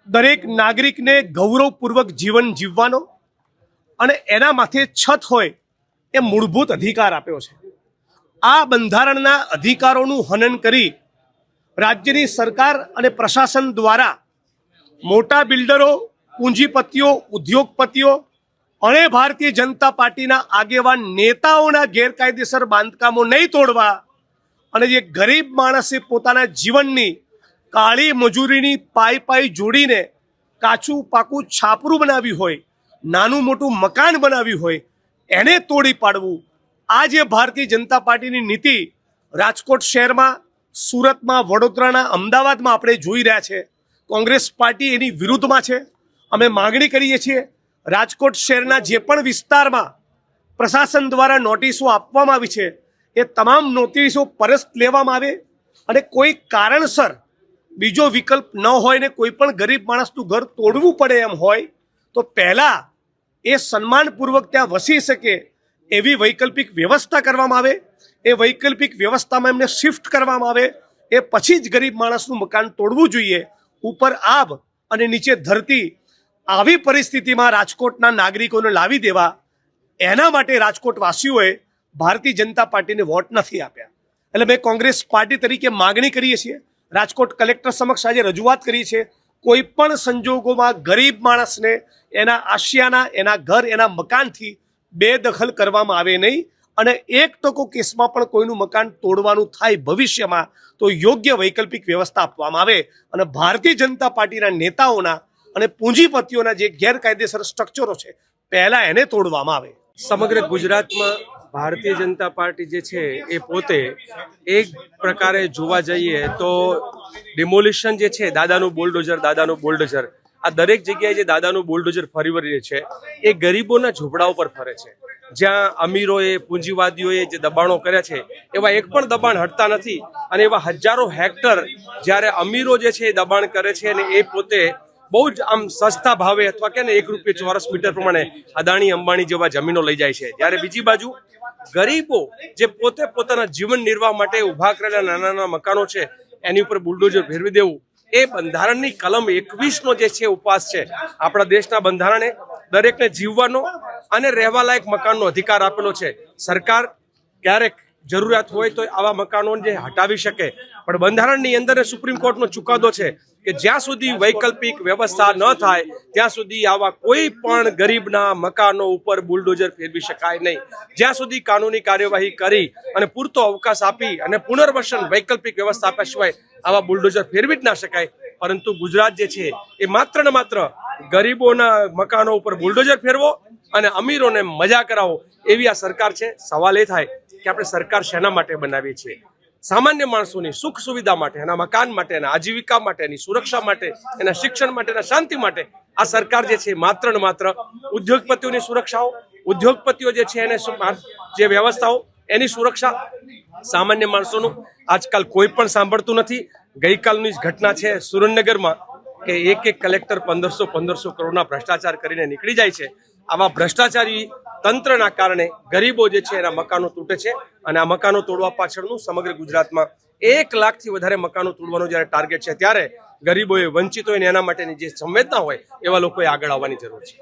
દરેક નાગરિકને ગૌરવપૂર્વક જીવન જીવવાનો અને એના માથે છત હોય એ મૂળભૂત અધિકાર આપ્યો છે। આ બંધારણના અધિકારોનું હનન કરી રાજ્યની સરકાર અને પ્રશાસન દ્વારા મોટા બિલ્ડરો, પૂંજીપતિઓ, ઉદ્યોગપતિઓ અને ભારતીય જનતા પાર્ટીના આગેવાન નેતાઓના ગેરકાયદેસર બાંધકામો નહીં તોડવા અને જે ગરીબ માણસે પોતાના જીવનની કાળી મજૂરીની પાઈ જોડીને કાચું પાકું છાપરું બનાવ્યું હોય, નાનું મોટું મકાન બનાવ્યું હોય, એને તોડી પાડવું, આ જે ભારતીય જનતા પાર્ટીની નીતિ રાજકોટ શહેરમાં, સુરતમાં, વડોદરાના, અમદાવાદમાં આપણે જોઈ રહ્યા છે। કોંગ્રેસ પાર્ટી એની વિરુદ્ધમાં છે। અમે માગણી કરીએ છીએ રાજકોટ શહેરના જે પણ વિસ્તારમાં પ્રશાસન દ્વારા નોટિસો આપવામાં આવી છે એ તમામ નોટિસો પરત લેવામાં આવે અને કોઈ કારણસર બીજો વિકલ્પ ન હોય ને કોઈ પણ ગરીબ માણસનું ઘર તોડવું પડે એમ હોય તો પહેલાં એ સન્માનપૂર્વક ત્યાં વસી શકે એવી વૈકલ્પિક વ્યવસ્થા કરવામાં આવે। એ વૈકલ્પિક વ્યવસ્થામાં એમને શિફ્ટ કરવામાં આવે, એ પછી જ ગરીબ માણસનું મકાન તોડવું જોઈએ। ઉપર આબ અને નીચે ધરતી આવી પરિસ્થિતિમાં રાજકોટના નાગરિકોને લાવી દેવા, એના માટે રાજકોટ વાસીઓએ ભારતીય જનતા પાર્ટીને વોટ નથી આપ્યા। એટલે મેં કોંગ્રેસ પાર્ટી તરીકે માગણી કરીએ છીએ, રાજકોટ કલેક્ટર સમક્ષ આજે રજૂઆત કરી છે, કોઈ પણ સંજોગોમાં ગરીબ માણસને એના આશિયાના, એના ઘર, એના મકાનથી બેદખલ કરવામાં આવે નહીં અને 1% કેસમાં પણ કોઈનું મકાન તોડવાનું થાય ભવિષ્યમાં તો યોગ્ય વૈકલ્પિક વ્યવસ્થા આપવામાં આવે અને ભારતીય જનતા પાર્ટીના નેતાઓના અને પૂંજીપતિઓના જે ગેરકાયદેસર સ્ટ્રક્ચરો છે પહેલા એને તોડવામાં આવે। સમગ્ર ગુજરાતમાં ભારતીય જનતા પાર્ટી જે છે એ પોતે એક પ્રકારે જોવા જઈએ તો ડિમોલિશન જે છે, દાદાનું બુલડોઝર આ દરેક જગ્યાએ જે દાદાનું બુલડોઝર ફરી વળી છે એ ગરીબોના ઝૂંપડાઓ પર ફરે છે। જ્યાં અમીરોએ, પૂંજીવાદીઓએ જે દબાણો કર્યા છે એવા એક પણ દબાણ હટતા નથી અને એવા હજારો હેક્ટર જ્યારે અમીરો જે છે એ દબાણ કરે છે અને એ પોતે બહુ જ આમ સસ્તા ભાવે અથવા કે ને ₹1 ચોરસ મીટર પ્રમાણે અદાણી અંબાણી જેવા જમીનો લઈ જાય છે। જ્યારે બીજી બાજુ ગરીબો જે પોતે પોતાના જીવન નિર્વાહ માટે ઉભા કરેલા નાના મકાનો છે એની ઉપર બુલડોઝર ફેરવી દેવું એ બંધારણની કલમ 21નો જે છે ઉપવાસ છે। આપણા દેશના બંધારણે દરેકને જીવવાનો અને રહેવા લાયક મકાનનો અધિકાર આપેલો છે। સરકાર ક્યારેક જરૂરિયાત હોય તો આવા મકાનોને જે હટાવી શકે, પણ બંધારણની અંદર સુપ્રીમ કોર્ટનો ચુકાદો છે કે જ્યાં સુધી વૈકલ્પિક વ્યવસ્થા ન થાય ત્યાં સુધી આવા કોઈ પણ ગરીબના મકાનો ઉપર બુલડોઝર ફેરવી શકાય નહીં। જ્યાં સુધી કાનૂની કાર્યવાહી કરી અને પૂરતો અવકાશ આપી અને પુનર્વસન વૈકલ્પિક વ્યવસ્થા આપ્યા સિવાય આવા બુલડોઝર ફેરવી જ ના શકાય। પરંતુ ગુજરાત જે છે એ માત્ર ને માત્ર ગરીબોના મકાનો ઉપર બુલડોઝર ફેરવો અને અમીરોને મજા કરાવો એવી આ સરકાર છે। સવાલ એ થાય કે આપણે સરકાર શેના માટે બનાવીએ છીએ? સામાન્ય માણસોની સુખ સુવિધા માટે, એના મકાન માટે, એના આજીવિકા માટે, એની સુરક્ષા માટે, એના શિક્ષણ માટે, એના શાંતિ માટે આ સરકાર જે છે માત્ર ને માત્ર ઉદ્યોગપતિઓની સુરક્ષાઓ, ઉદ્યોગપતિઓ જે છે એને જે વ્યવસ્થાઓ એની સુરક્ષા, સામાન્ય માણસોનું આજકાલ કોઈ પણ સાંભળતું નથી। ગઈકાલની જ ઘટના છે સુરેન્દ્રનગરમાં કે એક કલેક્ટર 1500 કરોડના ભ્રષ્ટાચાર કરીને નીકળી જાય છે। આવા ભ્રષ્ટાચારી તંત્રના કારણે ગરીબો જે છે એના મકાનો તૂટે છે અને આ મકાનો તોડવા પાછળનું સમગ્ર ગુજરાતમાં 1 લાખથી વધારે મકાનો તોડવાનો જ્યારે ટાર્ગેટ છે ત્યારે ગરીબોએ, વંચિતોએ એના માટેની જે સંવેદના હોય એવા લોકોએ આગળ આવવાની જરૂર છે।